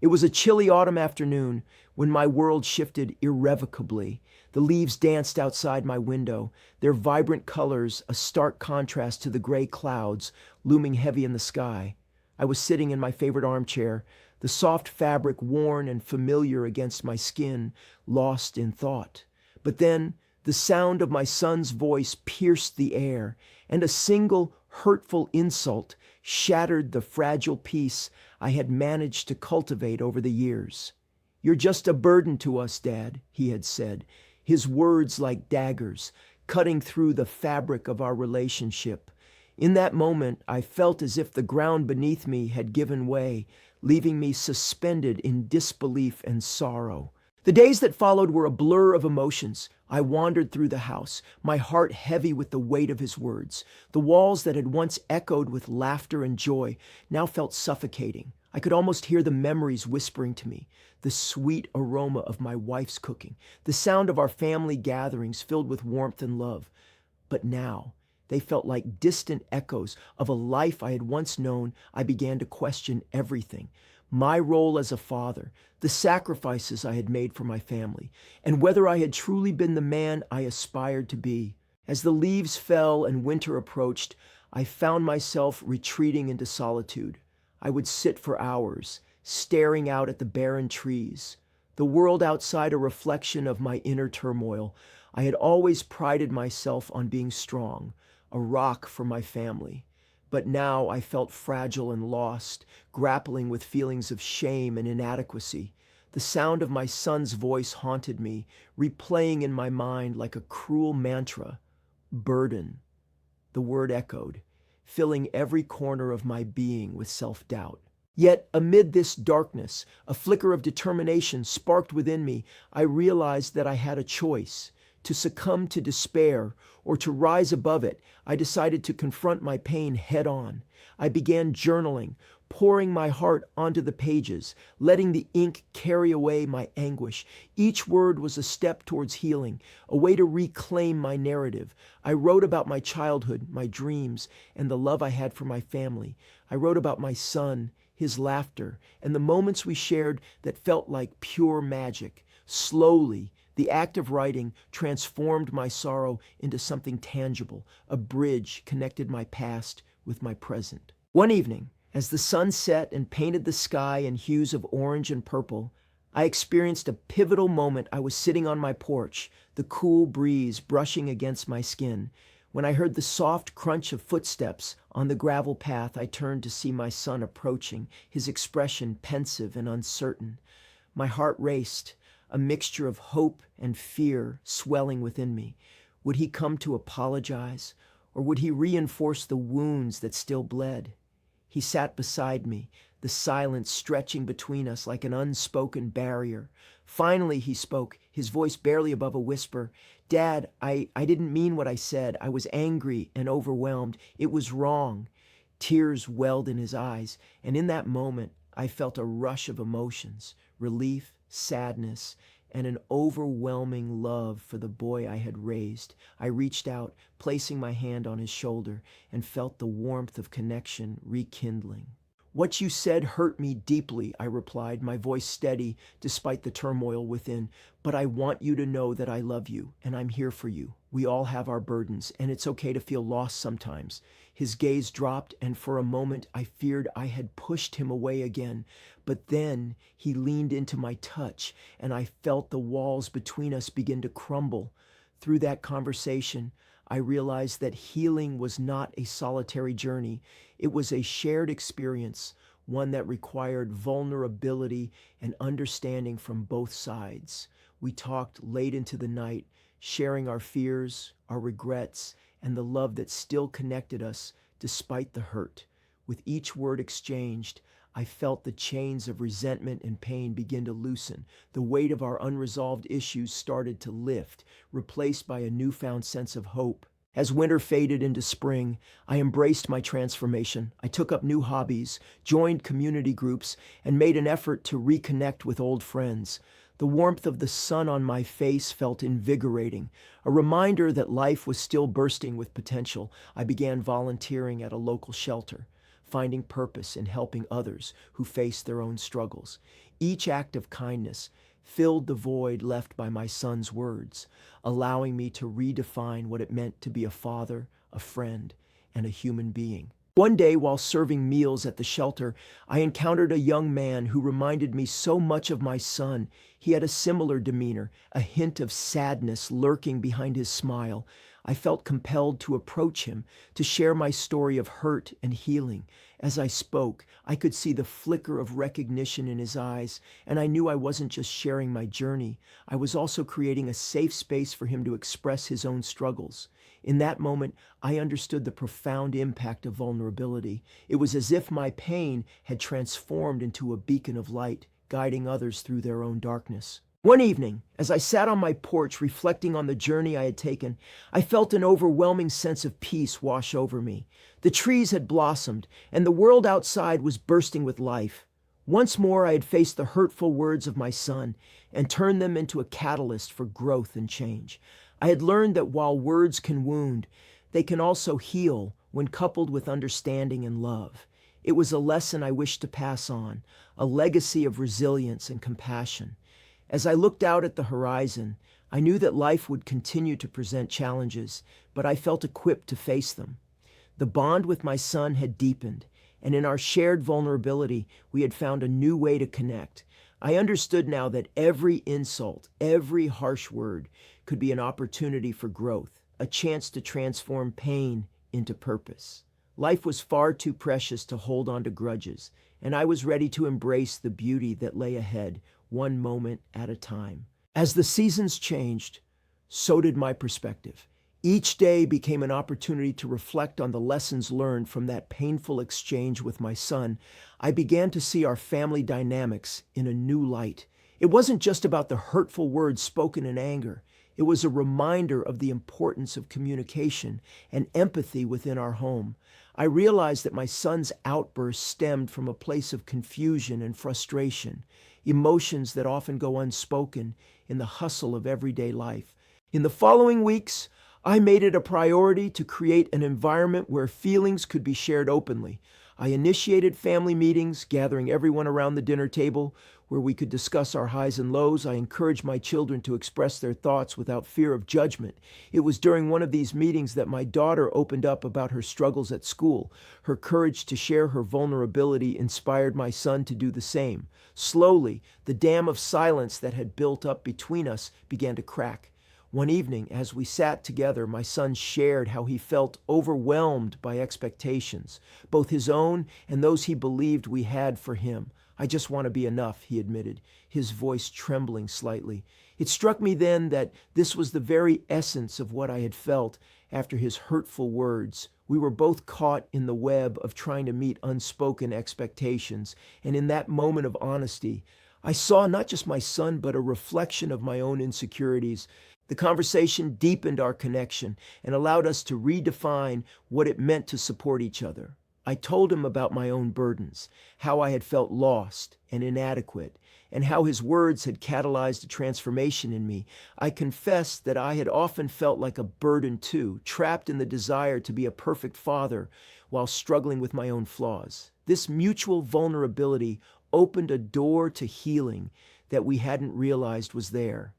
It was a chilly autumn afternoon when my world shifted irrevocably. The leaves danced outside my window, their vibrant colors a stark contrast to the gray clouds looming heavy in the sky. I was sitting in my favorite armchair, the soft fabric worn and familiar against my skin, lost in thought. But then the sound of my son's voice pierced the air, and a single hurtful insult shattered the fragile peace I had managed to cultivate over the years. "You're just a burden to us, Dad," he had said, his words like daggers, cutting through the fabric of our relationship. In that moment, I felt as if the ground beneath me had given way, leaving me suspended in disbelief and sorrow. The days that followed were a blur of emotions. I wandered through the house, my heart heavy with the weight of his words. The walls that had once echoed with laughter and joy now felt suffocating. I could almost hear the memories whispering to me, the sweet aroma of my wife's cooking, the sound of our family gatherings filled with warmth and love. But now, they felt like distant echoes of a life I had once known. I began to question everything. My role as a father, the sacrifices I had made for my family, and whether I had truly been the man I aspired to be. As the leaves fell and winter approached, I found myself retreating into solitude. I would sit for hours, staring out at the barren trees, the world outside a reflection of my inner turmoil. I had always prided myself on being strong, a rock for my family. But now I felt fragile and lost, grappling with feelings of shame and inadequacy. The sound of my son's voice haunted me, replaying in my mind like a cruel mantra. Burden. The word echoed, filling every corner of my being with self-doubt. Yet amid this darkness, a flicker of determination sparked within me. I realized that I had a choice: to succumb to despair or to rise above it. I decided to confront my pain head on. I began journaling, pouring my heart onto the pages, letting the ink carry away my anguish. Each word was a step towards healing, a way to reclaim my narrative. I wrote about my childhood, my dreams, and the love I had for my family. I wrote about my son, his laughter, and the moments we shared that felt like pure magic. Slowly, the act of writing transformed my sorrow into something tangible. A bridge connected my past with my present. One evening, as the sun set and painted the sky in hues of orange and purple, I experienced a pivotal moment. I was sitting on my porch, the cool breeze brushing against my skin. When I heard the soft crunch of footsteps on the gravel path, I turned to see my son approaching, his expression pensive and uncertain. My heart raced, a mixture of hope and fear swelling within me. Would he come to apologize, or would he reinforce the wounds that still bled? He sat beside me, the silence stretching between us like an unspoken barrier. Finally he spoke, his voice barely above a whisper. "Dad, I didn't mean what I said. I was angry and overwhelmed. It was wrong." Tears welled in his eyes, and in that moment I felt a rush of emotions: relief, sadness, and an overwhelming love for the boy I had raised. I reached out, placing my hand on his shoulder, and felt the warmth of connection rekindling. "What you said hurt me deeply," I replied, my voice steady despite the turmoil within. "But I want you to know that I love you, and I'm here for you. We all have our burdens, and it's okay to feel lost sometimes." His gaze dropped, and for a moment I feared I had pushed him away again. But then he leaned into my touch, and I felt the walls between us begin to crumble. Through that conversation, I realized that healing was not a solitary journey. It was a shared experience, one that required vulnerability and understanding from both sides. We talked late into the night, sharing our fears, our regrets, and the love that still connected us despite the hurt. With each word exchanged, I felt the chains of resentment and pain begin to loosen. The weight of our unresolved issues started to lift, replaced by a newfound sense of hope. As winter faded into spring, I embraced my transformation. I took up new hobbies, joined community groups, and made an effort to reconnect with old friends. The warmth of the sun on my face felt invigorating, a reminder that life was still bursting with potential. I began volunteering at a local shelter, finding purpose in helping others who face their own struggles. Each act of kindness filled the void left by my son's words, allowing me to redefine what it meant to be a father, a friend, and a human being. One day, while serving meals at the shelter, I encountered a young man who reminded me so much of my son. He had a similar demeanor, a hint of sadness lurking behind his smile. I felt compelled to approach him, to share my story of hurt and healing. As I spoke, I could see the flicker of recognition in his eyes, and I knew I wasn't just sharing my journey. I was also creating a safe space for him to express his own struggles. In that moment, I understood the profound impact of vulnerability. It was as if my pain had transformed into a beacon of light, guiding others through their own darkness. One evening, as I sat on my porch reflecting on the journey I had taken, I felt an overwhelming sense of peace wash over me. The trees had blossomed, and the world outside was bursting with life. Once more, I had faced the hurtful words of my son and turned them into a catalyst for growth and change. I had learned that while words can wound, they can also heal when coupled with understanding and love. It was a lesson I wished to pass on, a legacy of resilience and compassion. As I looked out at the horizon, I knew that life would continue to present challenges, but I felt equipped to face them. The bond with my son had deepened, and in our shared vulnerability, we had found a new way to connect. I understood now that every insult, every harsh word could be an opportunity for growth, a chance to transform pain into purpose. Life was far too precious to hold on to grudges, and I was ready to embrace the beauty that lay ahead, one moment at a time. As the seasons changed, so did my perspective. Each day became an opportunity to reflect on the lessons learned from that painful exchange with my son. I began to see our family dynamics in a new light. It wasn't just about the hurtful words spoken in anger. It was a reminder of the importance of communication and empathy within our home. I realized that my son's outbursts stemmed from a place of confusion and frustration, emotions that often go unspoken in the hustle of everyday life. In the following weeks, I made it a priority to create an environment where feelings could be shared openly. I initiated family meetings, gathering everyone around the dinner table where we could discuss our highs and lows. I encouraged my children to express their thoughts without fear of judgment. It was during one of these meetings that my daughter opened up about her struggles at school. Her courage to share her vulnerability inspired my son to do the same. Slowly, the dam of silence that had built up between us began to crack. One evening, as we sat together, my son shared how he felt overwhelmed by expectations, both his own and those he believed we had for him. "I just want to be enough," he admitted, his voice trembling slightly. It struck me then that this was the very essence of what I had felt after his hurtful words. We were both caught in the web of trying to meet unspoken expectations, and in that moment of honesty, I saw not just my son, but a reflection of my own insecurities. The conversation deepened our connection and allowed us to redefine what it meant to support each other. I told him about my own burdens, how I had felt lost and inadequate, and how his words had catalyzed a transformation in me. I confessed that I had often felt like a burden too, trapped in the desire to be a perfect father while struggling with my own flaws. This mutual vulnerability opened a door to healing that we hadn't realized was there.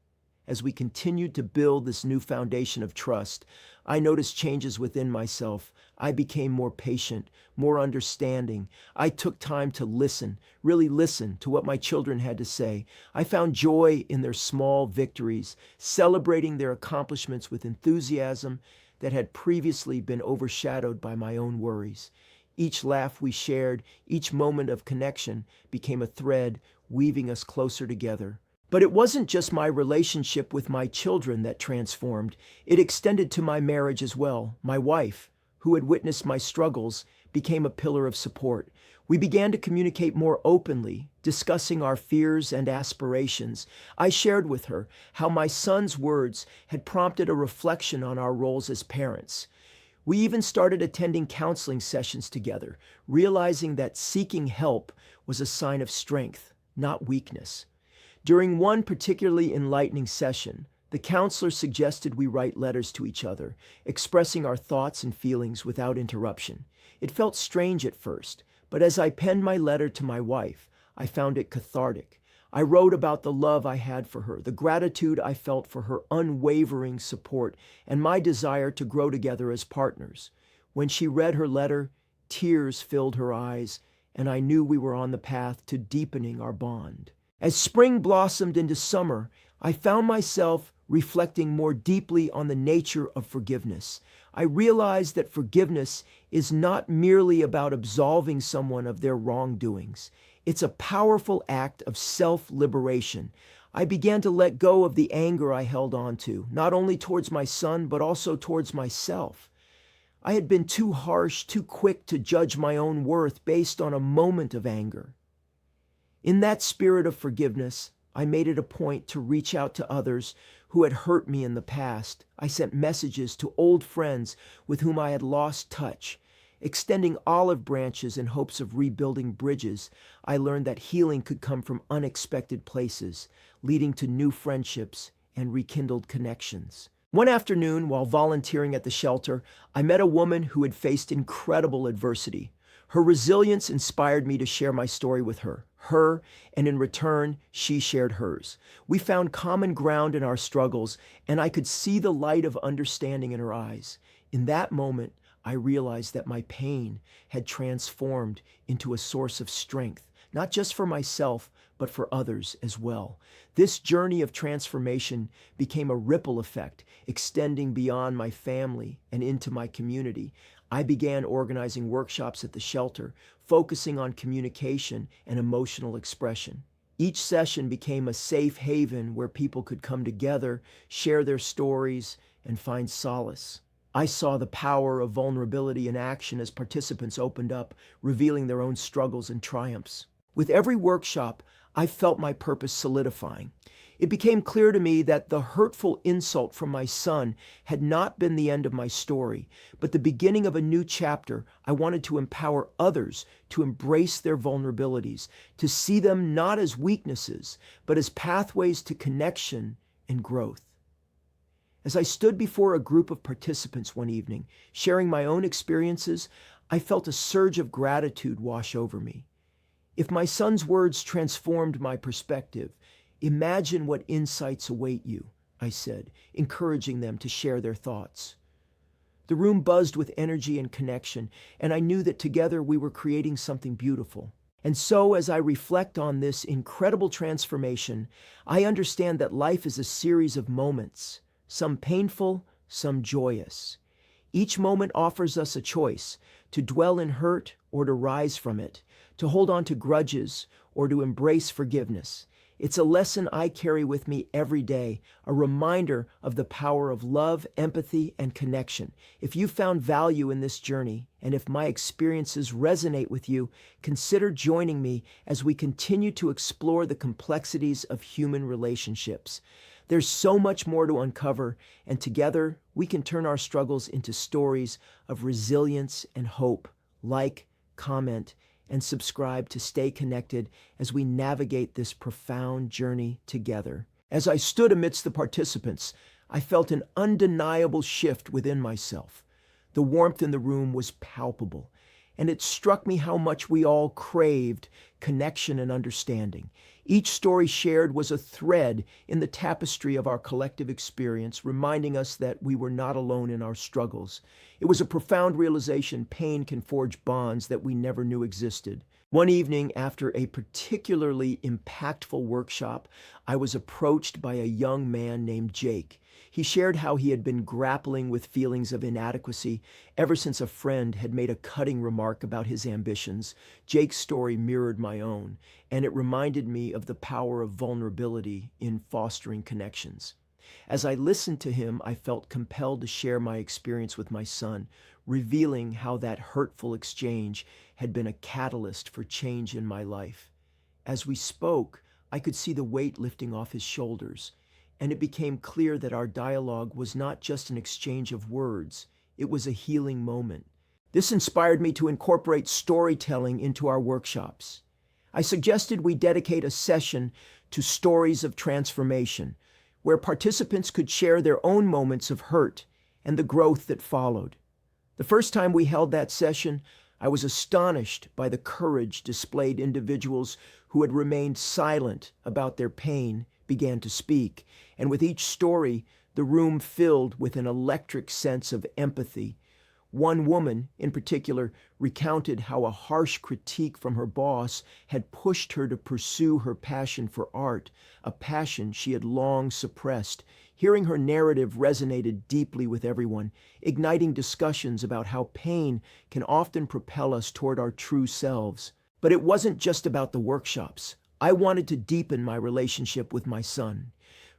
As we continued to build this new foundation of trust, I noticed changes within myself. I became more patient, more understanding. I took time to listen, really listen to what my children had to say. I found joy in their small victories, celebrating their accomplishments with enthusiasm that had previously been overshadowed by my own worries. Each laugh we shared, each moment of connection became a thread weaving us closer together. But it wasn't just my relationship with my children that transformed. It extended to my marriage as well. My wife, who had witnessed my struggles, became a pillar of support. We began to communicate more openly, discussing our fears and aspirations. I shared with her how my son's words had prompted a reflection on our roles as parents. We even started attending counseling sessions together, realizing that seeking help was a sign of strength, not weakness. During one particularly enlightening session, the counselor suggested we write letters to each other, expressing our thoughts and feelings without interruption. It felt strange at first, but as I penned my letter to my wife, I found it cathartic. I wrote about the love I had for her, the gratitude I felt for her unwavering support, and my desire to grow together as partners. When she read her letter, tears filled her eyes, and I knew we were on the path to deepening our bond. As spring blossomed into summer, I found myself reflecting more deeply on the nature of forgiveness. I realized that forgiveness is not merely about absolving someone of their wrongdoings. It's a powerful act of self-liberation. I began to let go of the anger I held on to, not only towards my son, but also towards myself. I had been too harsh, too quick to judge my own worth based on a moment of anger. In that spirit of forgiveness, I made it a point to reach out to others who had hurt me in the past. I sent messages to old friends with whom I had lost touch. Extending olive branches in hopes of rebuilding bridges, I learned that healing could come from unexpected places, leading to new friendships and rekindled connections. One afternoon, while volunteering at the shelter, I met a woman who had faced incredible adversity. Her resilience inspired me to share my story with her, and in return, she shared hers. We found common ground in our struggles, and I could see the light of understanding in her eyes. In that moment, I realized that my pain had transformed into a source of strength, not just for myself, but for others as well. This journey of transformation became a ripple effect, extending beyond my family and into my community. I began organizing workshops at the shelter, focusing on communication and emotional expression. Each session became a safe haven where people could come together, share their stories, and find solace. I saw the power of vulnerability in action as participants opened up, revealing their own struggles and triumphs. With every workshop, I felt my purpose solidifying. It became clear to me that the hurtful insult from my son had not been the end of my story, but the beginning of a new chapter. I wanted to empower others to embrace their vulnerabilities, to see them not as weaknesses, but as pathways to connection and growth. As I stood before a group of participants one evening, sharing my own experiences, I felt a surge of gratitude wash over me. If my son's words transformed my perspective, imagine what insights await you, I said, encouraging them to share their thoughts. The room buzzed with energy and connection, and I knew that together we were creating something beautiful. And so, as I reflect on this incredible transformation, I understand that life is a series of moments, some painful, some joyous. Each moment offers us a choice: to dwell in hurt or to rise from it, to hold on to grudges or to embrace forgiveness. It's a lesson I carry with me every day, a reminder of the power of love, empathy, and connection. If you found value in this journey, and if my experiences resonate with you, consider joining me as we continue to explore the complexities of human relationships. There's so much more to uncover, and together we can turn our struggles into stories of resilience and hope. Like, comment, and subscribe to stay connected as we navigate this profound journey together. As I stood amidst the participants, I felt an undeniable shift within myself. The warmth in the room was palpable, and it struck me how much we all craved connection and understanding. Each story shared was a thread in the tapestry of our collective experience, reminding us that we were not alone in our struggles. It was a profound realization pain can forge bonds that we never knew existed. One evening, after a particularly impactful workshop, I was approached by a young man named Jake. He shared how he had been grappling with feelings of inadequacy ever since a friend had made a cutting remark about his ambitions. Jake's story mirrored my own, and it reminded me of the power of vulnerability in fostering connections. As I listened to him, I felt compelled to share my experience with my son, revealing how that hurtful exchange had been a catalyst for change in my life. As we spoke, I could see the weight lifting off his shoulders, and it became clear that our dialogue was not just an exchange of words, it was a healing moment. This inspired me to incorporate storytelling into our workshops. I suggested we dedicate a session to stories of transformation, where participants could share their own moments of hurt and the growth that followed. The first time we held that session, I was astonished by the courage displayed individuals who had remained silent about their pain began to speak, and with each story, the room filled with an electric sense of empathy. One woman, in particular, recounted how a harsh critique from her boss had pushed her to pursue her passion for art, a passion she had long suppressed. Hearing her narrative resonated deeply with everyone, igniting discussions about how pain can often propel us toward our true selves. But it wasn't just about the workshops. I wanted to deepen my relationship with my son.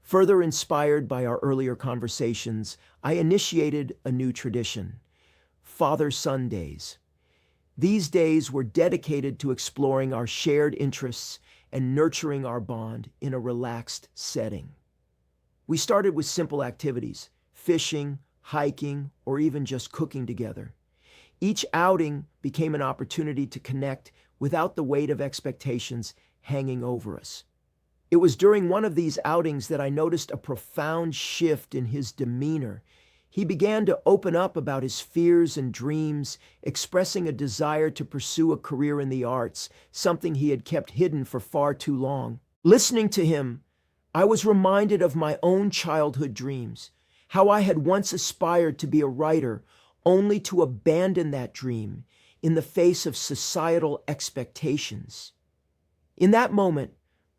Further inspired by our earlier conversations, I initiated a new tradition: Father-Son Days. These days were dedicated to exploring our shared interests and nurturing our bond in a relaxed setting. We started with simple activities: fishing, hiking, or even just cooking together. Each outing became an opportunity to connect without the weight of expectations hanging over us. It was during one of these outings that I noticed a profound shift in his demeanor. He began to open up about his fears and dreams, expressing a desire to pursue a career in the arts, something he had kept hidden for far too long. Listening to him, I was reminded of my own childhood dreams, how I had once aspired to be a writer, only to abandon that dream in the face of societal expectations. In that moment,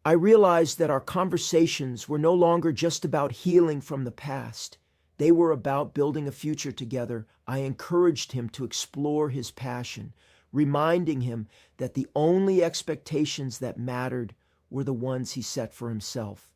I realized that our conversations were no longer just about healing from the past. They were about building a future together. I encouraged him to explore his passion, reminding him that the only expectations that mattered were the ones he set for himself.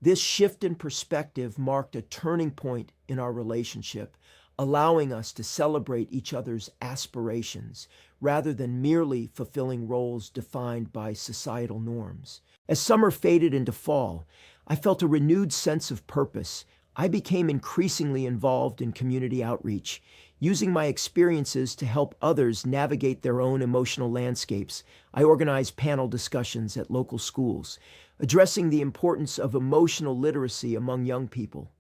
This shift in perspective marked a turning point in our relationship, allowing us to celebrate each other's aspirations rather than merely fulfilling roles defined by societal norms. As summer faded into fall, I felt a renewed sense of purpose. I became increasingly involved in community outreach, using my experiences to help others navigate their own emotional landscapes. I organized panel discussions at local schools, addressing the importance of emotional literacy among young people.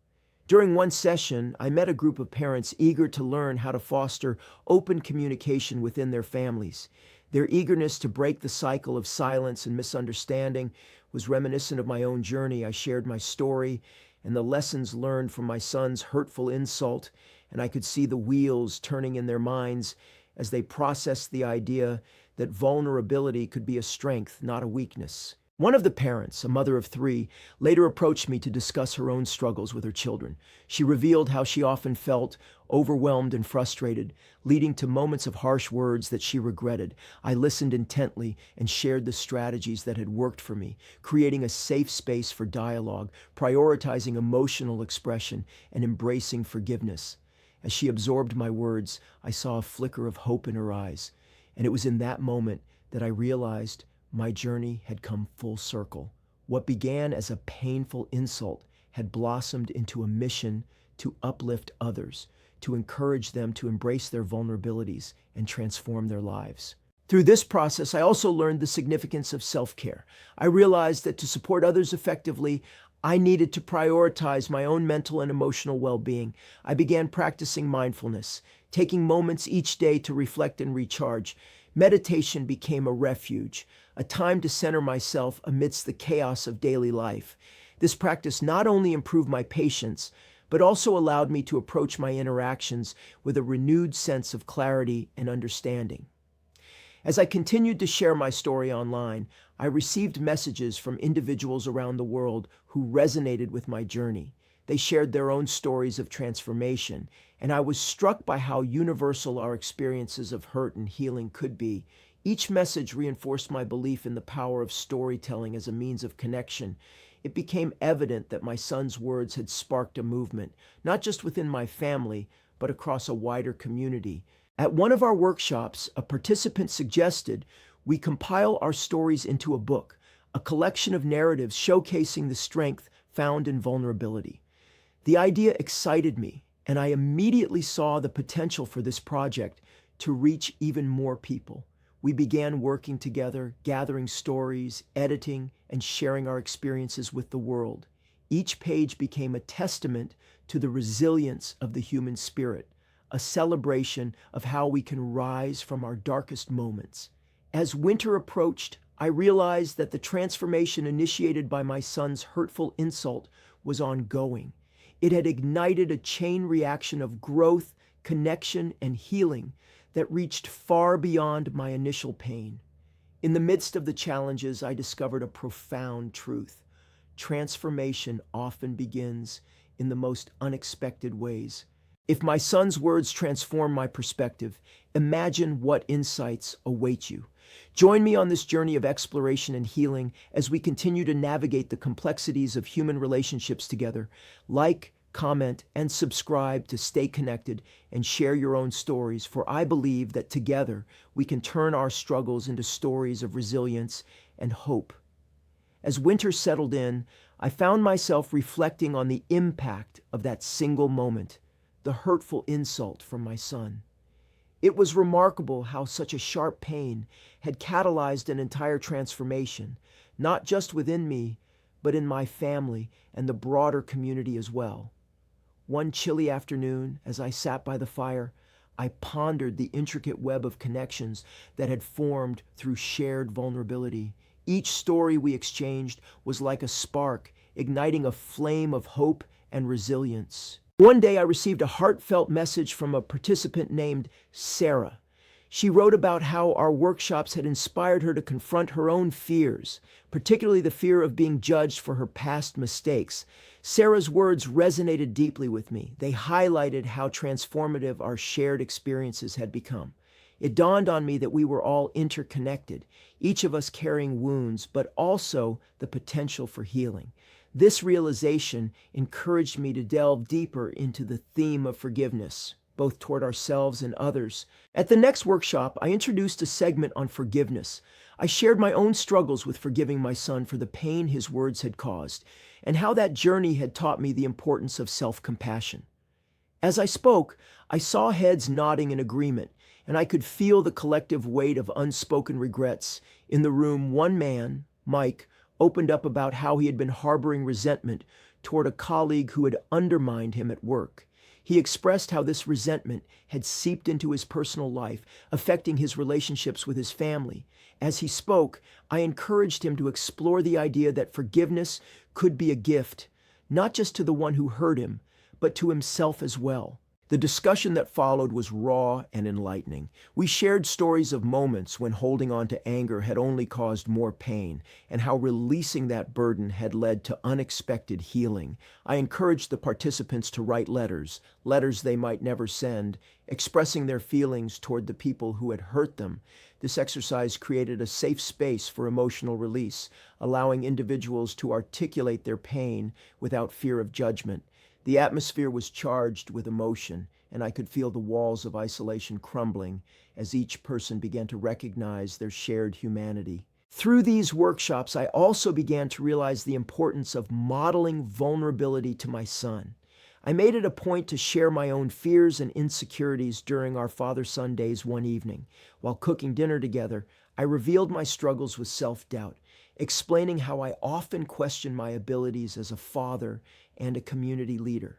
During one session, I met a group of parents eager to learn how to foster open communication within their families. Their eagerness to break the cycle of silence and misunderstanding was reminiscent of my own journey. I shared my story and the lessons learned from my son's hurtful insult, and I could see the wheels turning in their minds as they processed the idea that vulnerability could be a strength, not a weakness. One of the parents, a mother of 3, later approached me to discuss her own struggles with her children. She revealed how she often felt overwhelmed and frustrated, leading to moments of harsh words that she regretted. I listened intently and shared the strategies that had worked for me, creating a safe space for dialogue, prioritizing emotional expression, and embracing forgiveness. As she absorbed my words, I saw a flicker of hope in her eyes, and it was in that moment that I realized my journey had come full circle. What began as a painful insult had blossomed into a mission to uplift others, to encourage them to embrace their vulnerabilities and transform their lives. Through this process, I also learned the significance of self-care. I realized that to support others effectively, I needed to prioritize my own mental and emotional well-being. I began practicing mindfulness, taking moments each day to reflect and recharge. Meditation became a refuge, a time to center myself amidst the chaos of daily life. This practice not only improved my patience, but also allowed me to approach my interactions with a renewed sense of clarity and understanding. As I continued to share my story online, I received messages from individuals around the world who resonated with my journey. They shared their own stories of transformation, and I was struck by how universal our experiences of hurt and healing could be. Each message reinforced my belief in the power of storytelling as a means of connection. It became evident that my son's words had sparked a movement, not just within my family, but across a wider community. At one of our workshops, a participant suggested we compile our stories into a book, a collection of narratives showcasing the strength found in vulnerability. The idea excited me, and I immediately saw the potential for this project to reach even more people. We began working together, gathering stories, editing, and sharing our experiences with the world. Each page became a testament to the resilience of the human spirit, a celebration of how we can rise from our darkest moments. As winter approached, I realized that the transformation initiated by my son's hurtful insult was ongoing. It had ignited a chain reaction of growth, connection, and healing that reached far beyond my initial pain. In the midst of the challenges, I discovered a profound truth. Transformation often begins in the most unexpected ways. If my son's words transform my perspective, imagine what insights await you. Join me on this journey of exploration and healing as we continue to navigate the complexities of human relationships together. Like, comment, and subscribe to stay connected and share your own stories, for I believe that together we can turn our struggles into stories of resilience and hope. As winter settled in, I found myself reflecting on the impact of that single moment, the hurtful insult from my son. It was remarkable how such a sharp pain had catalyzed an entire transformation, not just within me, but in my family and the broader community as well. One chilly afternoon, as I sat by the fire, I pondered the intricate web of connections that had formed through shared vulnerability. Each story we exchanged was like a spark, igniting a flame of hope and resilience. One day I received a heartfelt message from a participant named Sarah. She wrote about how our workshops had inspired her to confront her own fears, particularly the fear of being judged for her past mistakes. Sarah's words resonated deeply with me. They highlighted how transformative our shared experiences had become. It dawned on me that we were all interconnected, each of us carrying wounds, but also the potential for healing. This realization encouraged me to delve deeper into the theme of forgiveness, both toward ourselves and others. At the next workshop, I introduced a segment on forgiveness. I shared my own struggles with forgiving my son for the pain his words had caused, and how that journey had taught me the importance of self-compassion. As I spoke, I saw heads nodding in agreement, and I could feel the collective weight of unspoken regrets. In the room, one man, Mike, opened up about how he had been harboring resentment toward a colleague who had undermined him at work. He expressed how this resentment had seeped into his personal life, affecting his relationships with his family. As he spoke, I encouraged him to explore the idea that forgiveness could be a gift, not just to the one who hurt him, but to himself as well. The discussion that followed was raw and enlightening. We shared stories of moments when holding on to anger had only caused more pain, and how releasing that burden had led to unexpected healing. I encouraged the participants to write letters they might never send, expressing their feelings toward the people who had hurt them. This exercise created a safe space for emotional release, allowing individuals to articulate their pain without fear of judgment. The atmosphere was charged with emotion, and I could feel the walls of isolation crumbling as each person began to recognize their shared humanity. Through these workshops, I also began to realize the importance of modeling vulnerability to my son. I made it a point to share my own fears and insecurities during our father-son days one evening. While cooking dinner together, I revealed my struggles with self-doubt, explaining how I often questioned my abilities as a father and a community leader.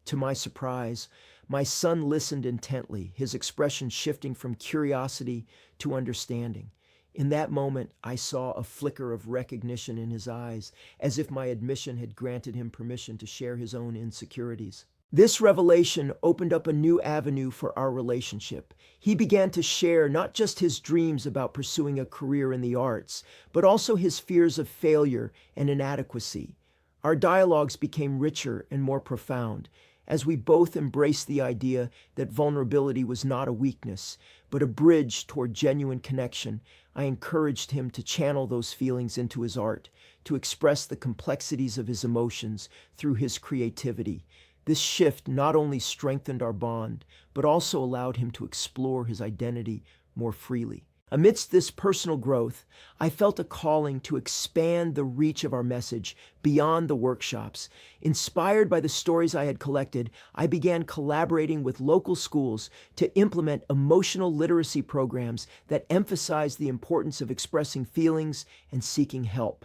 To my surprise, my son listened intently, his expression shifting from curiosity to understanding. In that moment, I saw a flicker of recognition in his eyes, as if my admission had granted him permission to share his own insecurities. This revelation opened up a new avenue for our relationship. He began to share not just his dreams about pursuing a career in the arts, but also his fears of failure and inadequacy. Our dialogues became richer and more profound, as we both embraced the idea that vulnerability was not a weakness, but a bridge toward genuine connection. I encouraged him to channel those feelings into his art, to express the complexities of his emotions through his creativity. This shift not only strengthened our bond, but also allowed him to explore his identity more freely. Amidst this personal growth, I felt a calling to expand the reach of our message beyond the workshops. Inspired by the stories I had collected, I began collaborating with local schools to implement emotional literacy programs that emphasize the importance of expressing feelings and seeking help.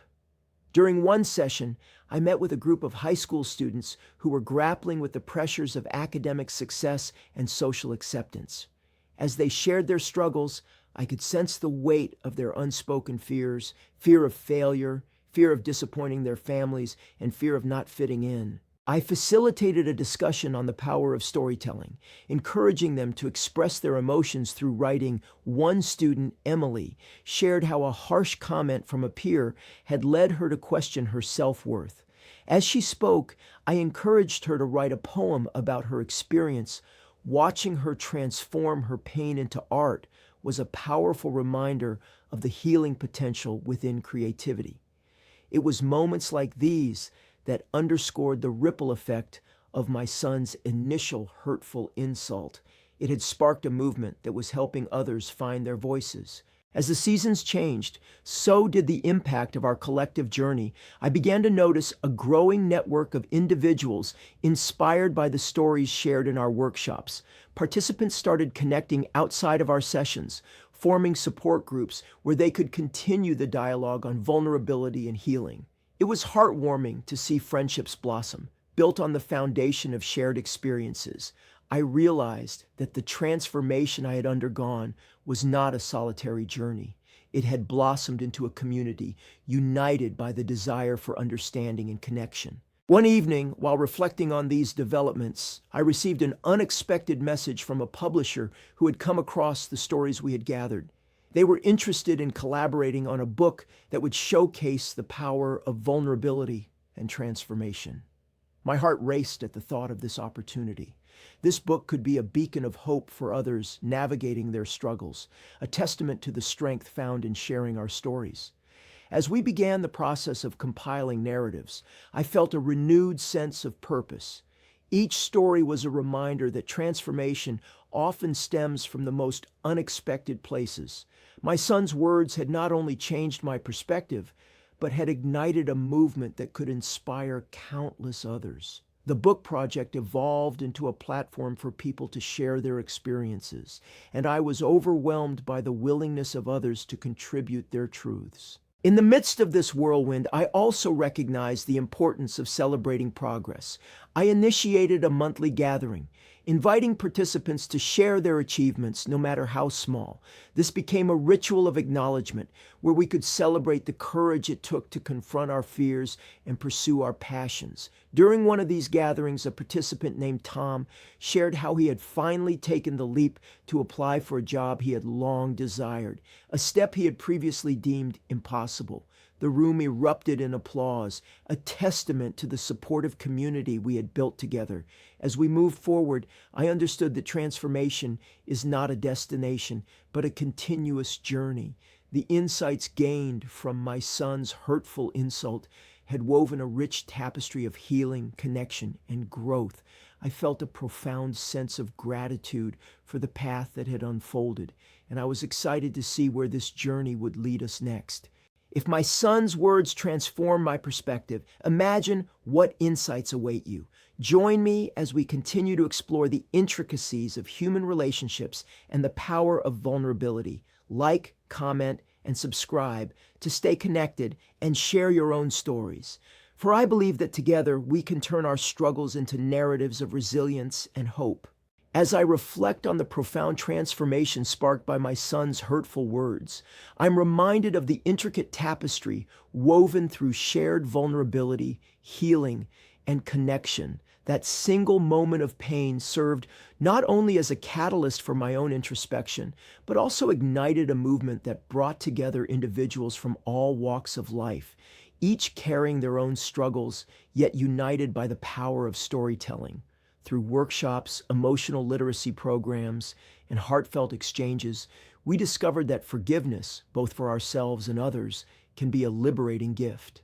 During one session, I met with a group of high school students who were grappling with the pressures of academic success and social acceptance. As they shared their struggles, I could sense the weight of their unspoken fears, fear of failure, fear of disappointing their families, and fear of not fitting in. I facilitated a discussion on the power of storytelling, encouraging them to express their emotions through writing. One student, Emily, shared how a harsh comment from a peer had led her to question her self-worth. As she spoke, I encouraged her to write a poem about her experience. Watching her transform her pain into art was a powerful reminder of the healing potential within creativity. It was moments like these that underscored the ripple effect of my son's initial hurtful insult. It had sparked a movement that was helping others find their voices. As the seasons changed, so did the impact of our collective journey. I began to notice a growing network of individuals inspired by the stories shared in our workshops. Participants started connecting outside of our sessions, forming support groups where they could continue the dialogue on vulnerability and healing. It was heartwarming to see friendships blossom, built on the foundation of shared experiences. I realized that the transformation I had undergone was not a solitary journey. It had blossomed into a community, united by the desire for understanding and connection. One evening, while reflecting on these developments, I received an unexpected message from a publisher who had come across the stories we had gathered. They were interested in collaborating on a book that would showcase the power of vulnerability and transformation. My heart raced at the thought of this opportunity. This book could be a beacon of hope for others navigating their struggles, a testament to the strength found in sharing our stories. As we began the process of compiling narratives, I felt a renewed sense of purpose. Each story was a reminder that transformation often stems from the most unexpected places. My son's words had not only changed my perspective, but had ignited a movement that could inspire countless others. The book project evolved into a platform for people to share their experiences, and I was overwhelmed by the willingness of others to contribute their truths. In the midst of this whirlwind, I also recognized the importance of celebrating progress. I initiated a monthly gathering, inviting participants to share their achievements, no matter how small. This became a ritual of acknowledgement where we could celebrate the courage it took to confront our fears and pursue our passions. During one of these gatherings, a participant named Tom shared how he had finally taken the leap to apply for a job he had long desired, a step he had previously deemed impossible. The room erupted in applause, a testament to the supportive community we had built together. As we moved forward, I understood that transformation is not a destination, but a continuous journey. The insights gained from my son's hurtful insult had woven a rich tapestry of healing, connection, and growth. I felt a profound sense of gratitude for the path that had unfolded, and I was excited to see where this journey would lead us next. If my son's words transform my perspective, imagine what insights await you. Join me as we continue to explore the intricacies of human relationships and the power of vulnerability. Like, comment, and subscribe to stay connected and share your own stories. For I believe that together we can turn our struggles into narratives of resilience and hope. As I reflect on the profound transformation sparked by my son's hurtful words, I'm reminded of the intricate tapestry woven through shared vulnerability, healing, and connection. That single moment of pain served not only as a catalyst for my own introspection, but also ignited a movement that brought together individuals from all walks of life, each carrying their own struggles, yet united by the power of storytelling. Through workshops, emotional literacy programs, and heartfelt exchanges, we discovered that forgiveness, both for ourselves and others, can be a liberating gift.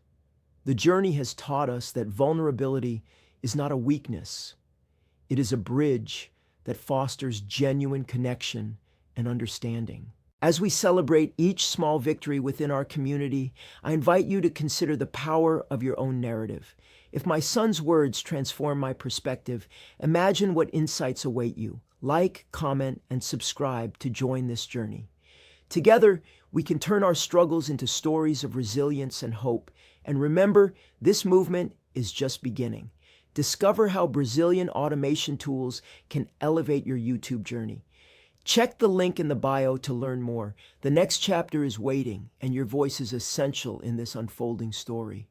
The journey has taught us that vulnerability is not a weakness. It is a bridge that fosters genuine connection and understanding. As we celebrate each small victory within our community, I invite you to consider the power of your own narrative. If my son's words transform my perspective, imagine what insights await you. Like, comment, and subscribe to join this journey. Together, we can turn our struggles into stories of resilience and hope. And remember, this movement is just beginning. Discover how Brazilian automation tools can elevate your YouTube journey. Check the link in the bio to learn more. The next chapter is waiting, and your voice is essential in this unfolding story.